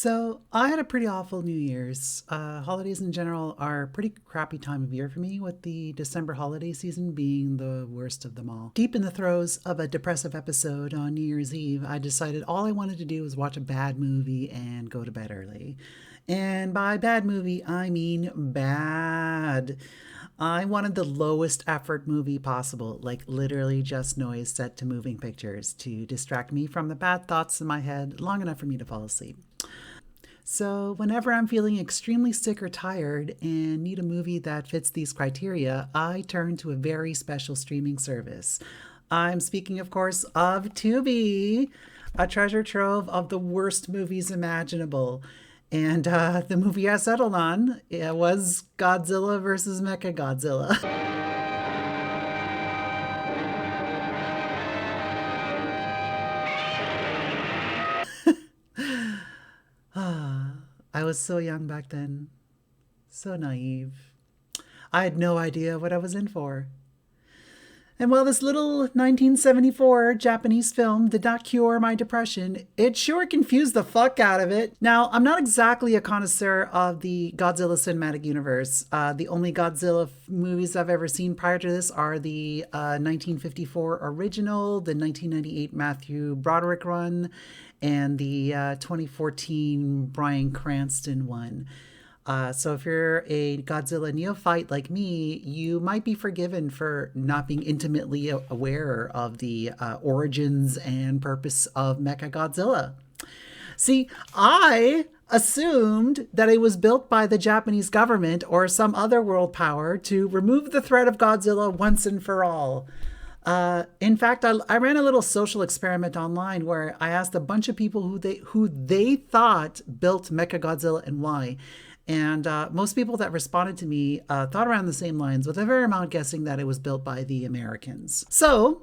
So I had a pretty awful New Year's. Holidays in general are a pretty crappy time of year for me, with the December holiday season being the worst of them all. Deep in the throes of a depressive episode on New Year's Eve, I decided all I wanted to do was watch a bad movie and go to bed early. And by bad movie, I mean bad. I wanted the lowest effort movie possible, like literally just noise set to moving pictures to distract me from the bad thoughts in my head long enough for me to fall asleep. So, whenever I'm feeling extremely sick or tired and need a movie that fits these criteria, I turn to a very special streaming service. I'm speaking, of course, of Tubi, a treasure trove of the worst movies imaginable. And the movie I settled on was Godzilla versus Mechagodzilla. I was so young back then, so naive. I had no idea what I was in for. And while this little 1974 Japanese film did not cure my depression, it sure confused the fuck out of it. Now, I'm not exactly a connoisseur of the Godzilla cinematic universe. The only Godzilla movies I've ever seen prior to this are the 1954 original, the 1998 Matthew Broderick run, and the 2014 Bryan Cranston one. So if you're a Godzilla neophyte like me, you might be forgiven for not being intimately aware of the origins and purpose of Mechagodzilla. See, I assumed that it was built by the Japanese government or some other world power to remove the threat of Godzilla once and for all. In fact, I ran a little social experiment online where I asked a bunch of people who they thought built Mechagodzilla and why. And most people that responded to me thought around the same lines, with a fair amount guessing that it was built by the Americans. So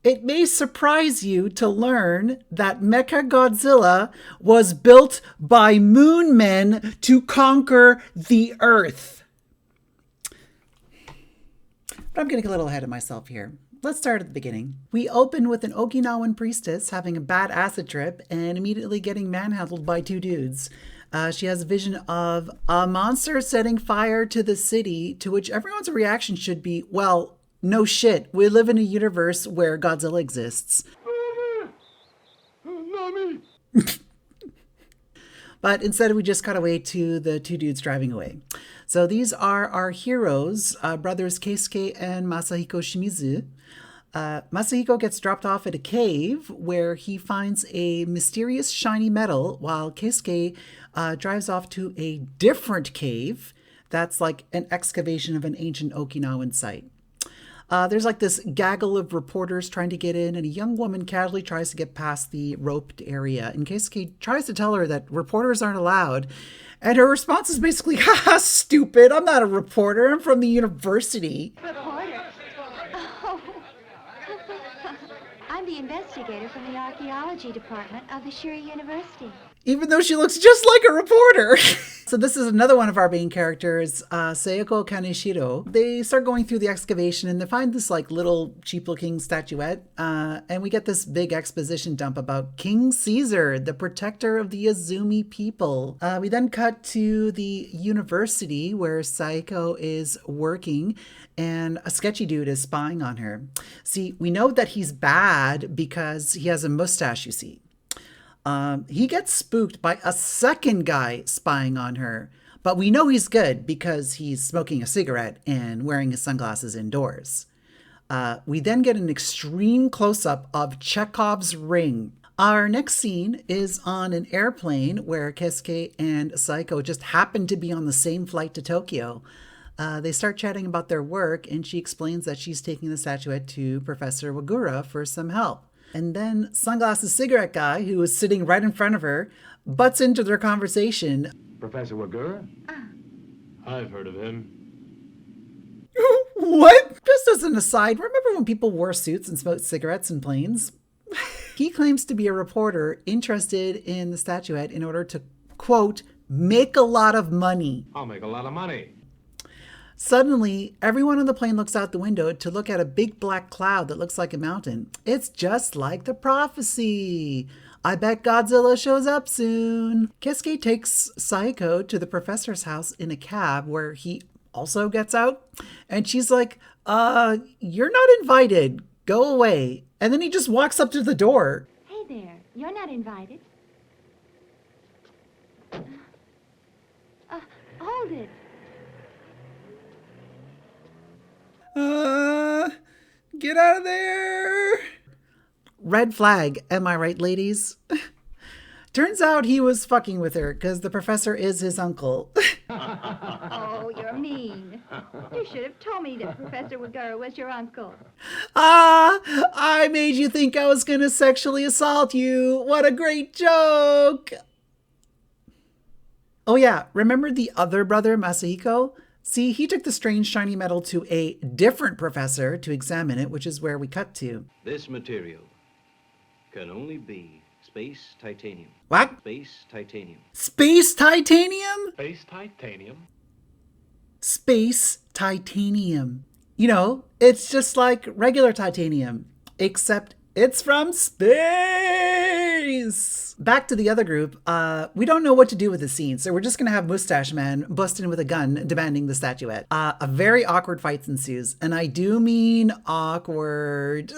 it may surprise you to learn that Mechagodzilla was built by Moonmen to conquer the Earth. But I'm getting a little ahead of myself here. Let's start at the beginning. We open with an Okinawan priestess having a bad acid trip and immediately getting manhandled by two dudes. She has a vision of a monster setting fire to the city, to which everyone's reaction should be, well, no shit. We live in a universe where Godzilla exists. But instead, we just cut away to the two dudes driving away. So these are our heroes, brothers Keisuke and Masahiko Shimizu. Masahiko gets dropped off at a cave where he finds a mysterious shiny metal, while Keisuke drives off to a different cave that's like an excavation of an ancient Okinawan site. There's like this gaggle of reporters trying to get in, and a young woman casually tries to get past the roped area. And Keisuke tries to tell her that reporters aren't allowed. And her response is basically, haha, stupid, I'm not a reporter, I'm from the university. Reporter? Oh. I'm the investigator from the archaeology department of the Shuri University. Even though she looks just like a reporter. So this is another one of our main characters, Seiko Kaneshiro. They start going through the excavation and they find this like little cheap looking statuette. And we get this big exposition dump about King Caesar, the protector of the Azumi people. We then cut to the university where Seiko is working and a sketchy dude is spying on her. See, we know that he's bad because he has a mustache, you see. He gets spooked by a second guy spying on her, but we know he's good because he's smoking a cigarette and wearing his sunglasses indoors. We then get an extreme close-up of Chekhov's ring. Our next scene is on an airplane where Keisuke and Saiko just happen to be on the same flight to Tokyo. They start chatting about their work, and she explains that she's taking the statuette to Professor Wagura for some help. And then Sunglasses Cigarette Guy, who is sitting right in front of her, butts into their conversation. Professor Wagura? I've heard of him. What? Just as an aside, remember when people wore suits and smoked cigarettes in planes? He claims to be a reporter interested in the statuette in order to, quote, make a lot of money. I'll make a lot of money. Suddenly, everyone on the plane looks out the window to look at a big black cloud that looks like a mountain. It's just like the prophecy. I bet Godzilla shows up soon. Keisuke takes Saeko to the professor's house in a cab where he also gets out. And she's like, you're not invited. Go away. And then he just walks up to the door. Hey there, you're not invited. Hold it. Get out of there. Red flag, am I right, ladies? Turns out he was fucking with her because the professor is his uncle. Oh, you're mean. You should have told me that Professor Wagura was your uncle. I made you think I was gonna sexually assault you. What a great joke. Oh yeah, remember the other brother, Masahiko? See, he took the strange shiny metal to a different professor to examine it, which is where we cut to. This material can only be space titanium. What? Space titanium. Space titanium? Space titanium? Space titanium. You know, it's just like regular titanium, except it's from space. Back to the other group. We don't know what to do with the scene, so we're just going to have Mustache Man bust in with a gun, demanding the statuette. A very awkward fight ensues, and I do mean awkward.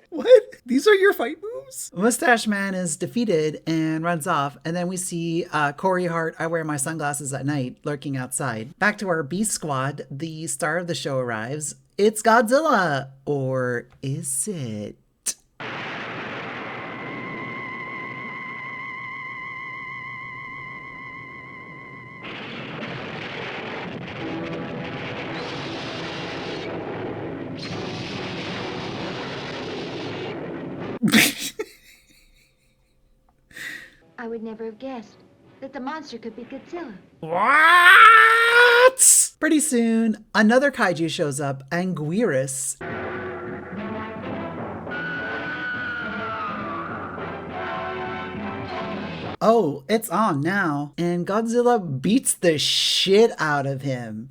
What? These are your fight moves? Mustache Man is defeated and runs off. And then we see Corey Hart, I wear my sunglasses at night, lurking outside. Back to our B squad, the star of the show arrives. It's Godzilla. Or is it? I would never have guessed that the monster could be Godzilla. What? Pretty soon, another kaiju shows up, Anguirus. Oh, it's on now. And Godzilla beats the shit out of him.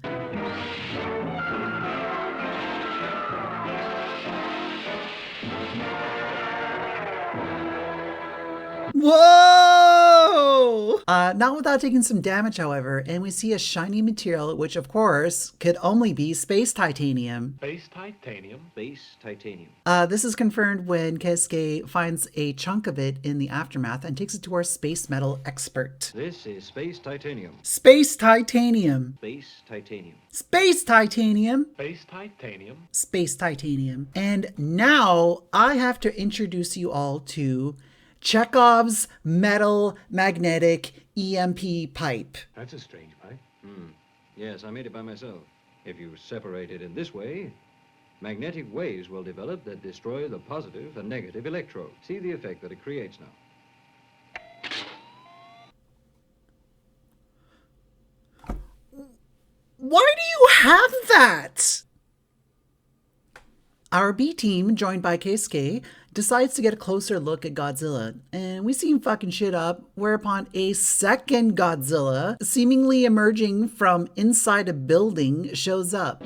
Whoa! Not without taking some damage, however, and we see a shiny material, which of course could only be space titanium. Space titanium? Space titanium. This is confirmed when Keisuke finds a chunk of it in the aftermath and takes it to our space metal expert. This is space titanium. Space titanium. Space titanium. Space titanium. Space titanium? Space titanium. And now I have to introduce you all to Chekhov's metal magnetic EMP pipe. That's a strange pipe. Yes, I made it by myself. If you separate it in this way, magnetic waves will develop that destroy the positive and negative electrode. See the effect that it creates now. Why do you have that? Our B team, joined by Keisuke, decides to get a closer look at Godzilla, and we see him fucking shit up, whereupon a second Godzilla, seemingly emerging from inside a building, shows up.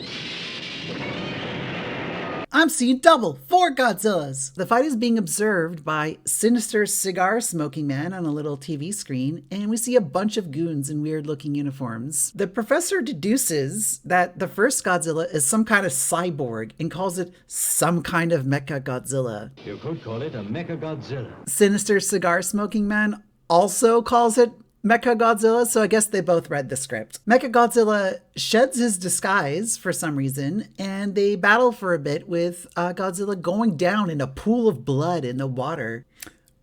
I'm seeing double, 4 Godzillas. The fight is being observed by sinister cigar smoking man on a little TV screen, and we see a bunch of goons in weird looking uniforms. The professor deduces that the first Godzilla is some kind of cyborg and calls it some kind of Mechagodzilla. You could call it a Mechagodzilla. Sinister cigar smoking man also calls it Mechagodzilla, so I guess they both read the script. Mechagodzilla sheds his disguise for some reason, and they battle for a bit with Godzilla going down in a pool of blood in the water.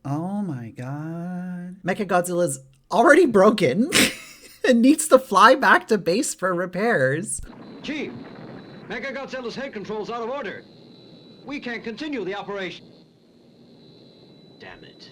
Oh my god. Mechagodzilla's already broken and needs to fly back to base for repairs. Chief, Mechagodzilla's head control's out of order. We can't continue the operation. Damn it.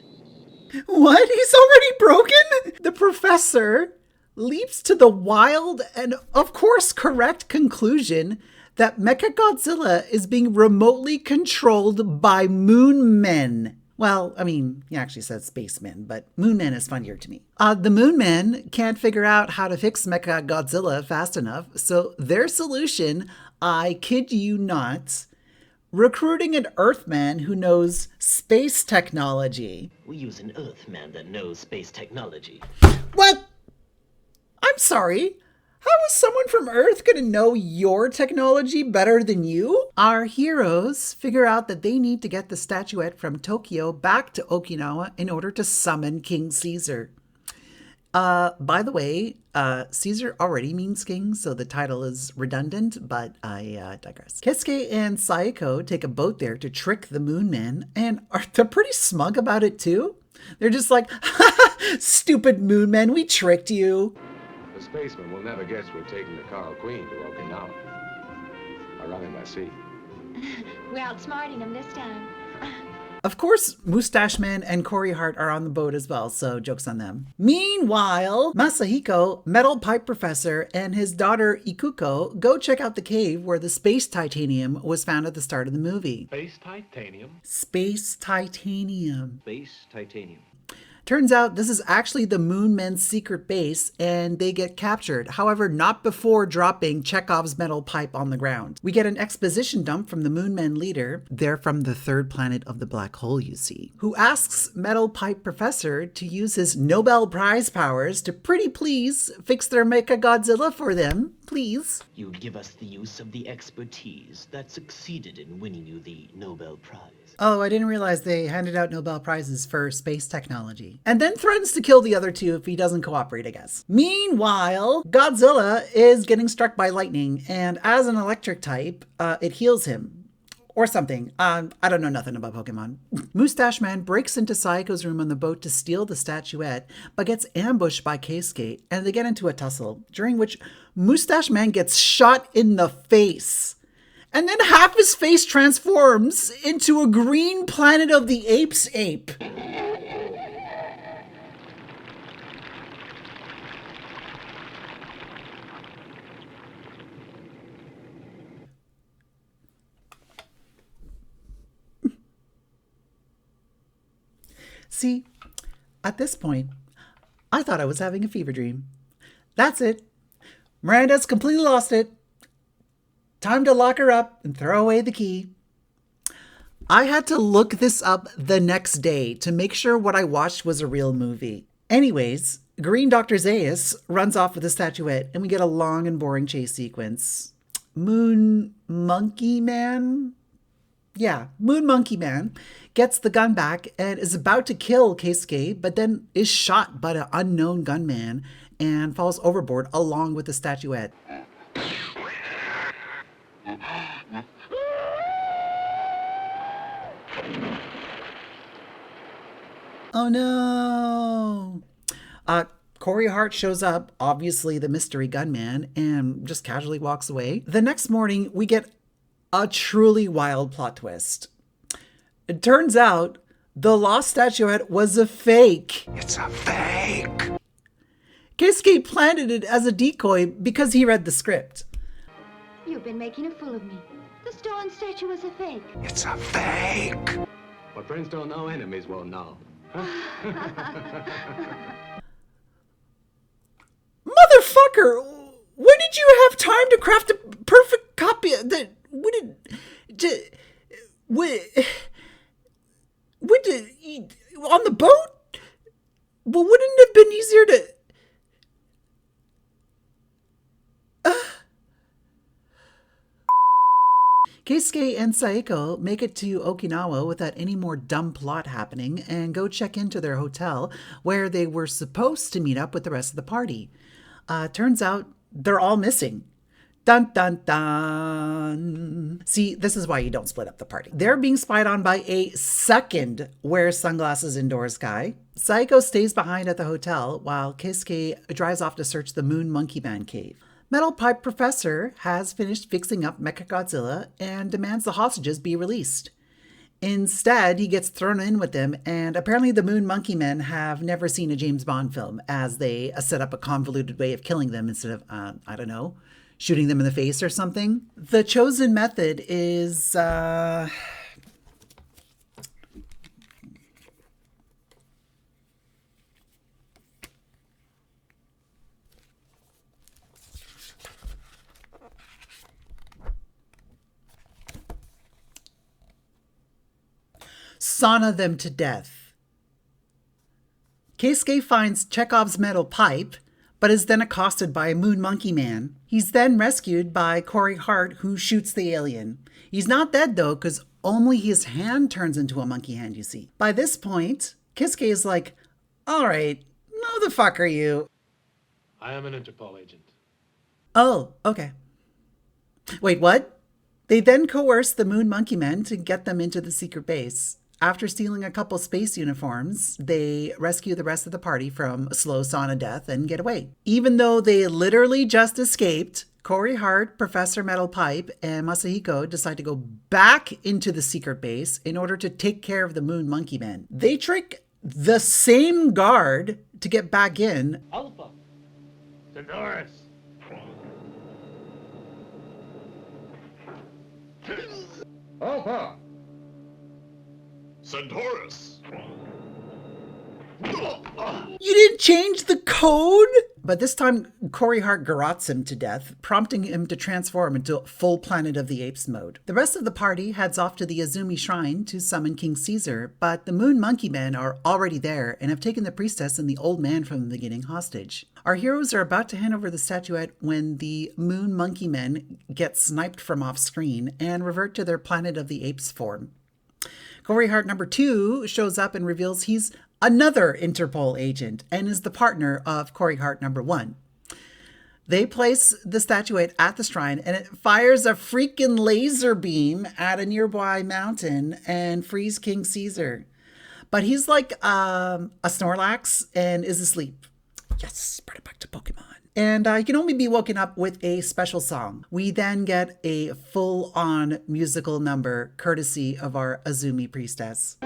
What? He's already broken? The professor leaps to the wild and, of course, correct conclusion that Mechagodzilla is being remotely controlled by Moonmen. Well, I mean, he actually says spacemen, but Moonmen is funnier to me. The Moonmen can't figure out how to fix Mechagodzilla fast enough, so their solution, I kid you not, recruiting an Earthman who knows space technology. We use an Earthman that knows space technology. What? I'm sorry. How is someone from Earth going to know your technology better than you? Our heroes figure out that they need to get the statuette from Tokyo back to Okinawa in order to summon King Caesar. By the way, Caesar already means king, so the title is redundant, but I digress. Keisuke and Saeko take a boat there to trick the Moonmen, and they're pretty smug about it too. They're just like, stupid Moonmen, we tricked you. The spaceman will never guess we're taking the Carl Queen to Okinawa. I run him by sea. We're outsmarting them this time. Of course, Mustache Man and Corey Hart are on the boat as well, so joke's on them. Meanwhile, Masahiko, Metal Pipe Professor, and his daughter Ikuko go check out the cave where the space titanium was found at the start of the movie. Space titanium. Space titanium. Base titanium. Turns out this is actually the Moonmen's secret base, and they get captured. However, not before dropping Chekhov's metal pipe on the ground. We get an exposition dump from the Moonmen leader, they're from the third planet of the black hole, you see, who asks Metal Pipe Professor to use his Nobel Prize powers to pretty please fix their Mechagodzilla for them, please. You give us the use of the expertise that succeeded in winning you the Nobel Prize. Oh, I didn't realize they handed out Nobel Prizes for space technology. And then threatens to kill the other two if he doesn't cooperate, I guess. Meanwhile, Godzilla is getting struck by lightning, and as an electric type, it heals him. Or something. I don't know nothing about Pokemon. Mustache Man breaks into Saiko's room on the boat to steal the statuette, but gets ambushed by Keisuke, and they get into a tussle, during which Mustache Man gets shot in the face. And then half his face transforms into a green Planet of the Apes ape. See, at this point, I thought I was having a fever dream. That's it. Miranda's completely lost it. Time to lock her up and throw away the key. I had to look this up the next day to make sure what I watched was a real movie. Anyways, Green Dr. Zaius runs off with the statuette and we get a long and boring chase sequence. Moon Monkey Man? Yeah, Moon Monkey Man gets the gun back and is about to kill Keisuke, but then is shot by an unknown gunman and falls overboard along with the statuette. Oh no! Corey Hart shows up, obviously the mystery gunman, and just casually walks away. The next morning, we get a truly wild plot twist. It turns out the lost statuette was a fake. It's a fake. Keisuke planted it as a decoy because he read the script. You've been making a fool of me. The stolen statue was a fake. It's a fake. What friends don't know, enemies won't know. Motherfucker! When did you have time to craft a perfect copy of that? On the boat? Well, wouldn't it have been easier to... Keisuke and Saeko make it to Okinawa without any more dumb plot happening and go check into their hotel where they were supposed to meet up with the rest of the party. Turns out they're all missing. Dun dun dun. See, this is why you don't split up the party. They're being spied on by a second wear sunglasses indoors guy. Saeko stays behind at the hotel while Keisuke drives off to search the Moon Monkey Man cave. Metal Pipe Professor has finished fixing up Mechagodzilla and demands the hostages be released. Instead, he gets thrown in with them, and apparently the Moon Monkey Men have never seen a James Bond film, as they set up a convoluted way of killing them instead of, I don't know, shooting them in the face or something. The chosen method is, sauna them to death. Keisuke finds Chekhov's metal pipe, but is then accosted by a moon monkey man. He's then rescued by Corey Hart, who shoots the alien. He's not dead, though, because only his hand turns into a monkey hand, you see. By this point, Keisuke is like, all right, who the fuck are you? I am an Interpol agent. Oh, okay. Wait, what? They then coerce the Moon Monkey Men to get them into the secret base. After stealing a couple space uniforms, they rescue the rest of the party from a slow sauna death and get away. Even though they literally just escaped, Corey Hart, Professor Metal Pipe, and Masahiko decide to go back into the secret base in order to take care of the Moon Monkey Men. They trick the same guard to get back in. Alpha. Dolores. Alpha! Centaurus! You didn't change the code? But this time, Corey Hart garrots him to death, prompting him to transform into full Planet of the Apes mode. The rest of the party heads off to the Azumi Shrine to summon King Caesar, but the Moon Monkey Men are already there and have taken the priestess and the old man from the beginning hostage. Our heroes are about to hand over the statuette when the Moon Monkey Men get sniped from off screen and revert to their Planet of the Apes form. Corey Hart number 2 shows up and reveals he's another Interpol agent and is the partner of Corey Hart number 1. They place the statuette at the shrine and it fires a freaking laser beam at a nearby mountain and frees King Caesar. But he's like a Snorlax and is asleep. Yes, bring it back to Pokemon. And he can only be woken up with a special song. We then get a full-on musical number courtesy of our Azumi priestess.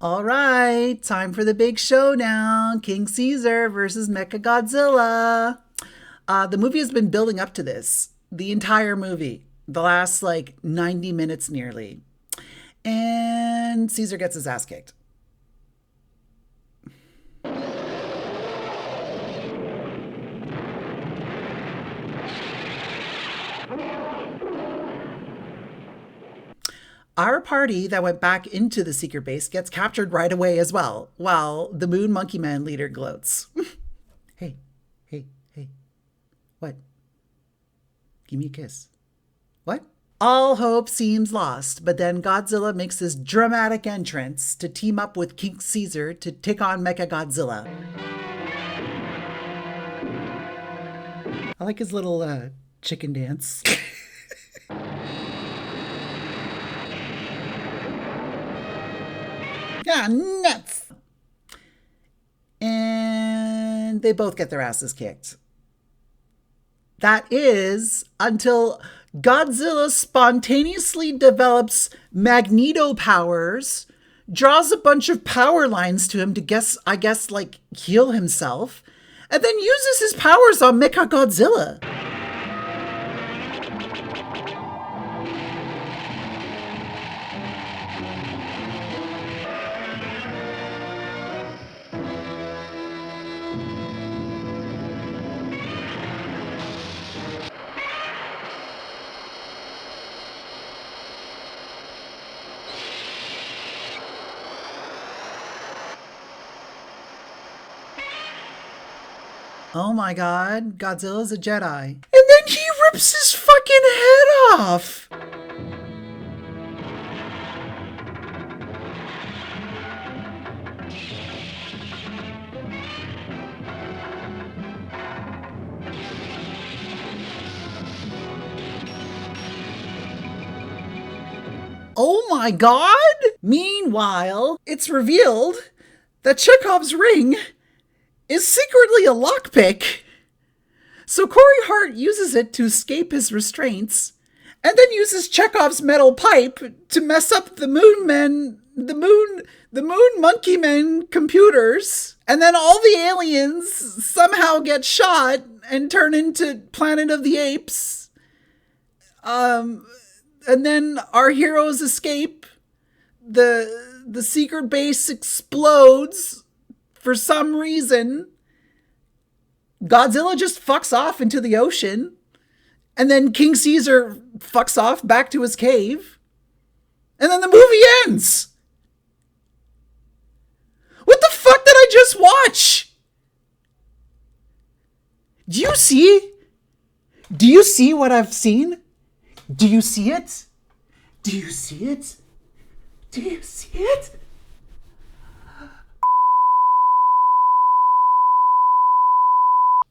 All right, time for the big showdown. King Caesar versus Mechagodzilla. The movie has been building up to this. The entire movie. The last, 90 minutes nearly. And Caesar gets his ass kicked. Our party that went back into the secret base gets captured right away as well, while the Moon Monkey Man leader gloats. Hey. What? Give me a kiss. What? All hope seems lost, but then Godzilla makes this dramatic entrance to team up with King Caesar to take on Mechagodzilla. I like his little chicken dance. Yeah, nuts! And they both get their asses kicked. That is until Godzilla spontaneously develops magneto powers, draws a bunch of power lines to him to heal himself, and then uses his powers on Mechagodzilla. Oh my god, Godzilla's a Jedi. And then he rips his fucking head off! Oh my god! Meanwhile, it's revealed that Chekhov's ring is secretly a lockpick. So Corey Hart uses it to escape his restraints, and then uses Chekhov's metal pipe to mess up the Moon Monkey Men computers. And then all the aliens somehow get shot and turn into Planet of the Apes. And then our heroes escape. The secret base explodes for some reason, Godzilla just fucks off into the ocean, and then King Caesar fucks off back to his cave, and then the movie ends. What the fuck did I just watch? Do you see? Do you see what I've seen? Do you see it? Do you see it? Do you see it?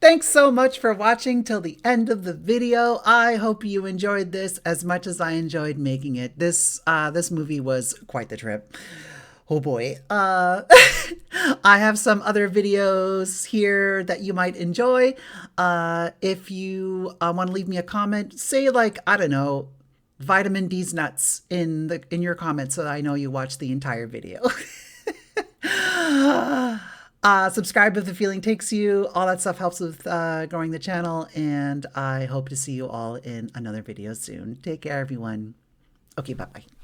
Thanks so much for watching till the end of the video. I hope you enjoyed this as much as I enjoyed making it. This movie was quite the trip. Oh boy. I have some other videos here that you might enjoy. If you want to leave me a comment, say like, I don't know, vitamin D's nuts in your comments so that I know you watched the entire video. Subscribe if the feeling takes you. All that stuff helps with growing the channel, and I hope to see you all in another video soon. Take care, everyone. Okay, bye-bye.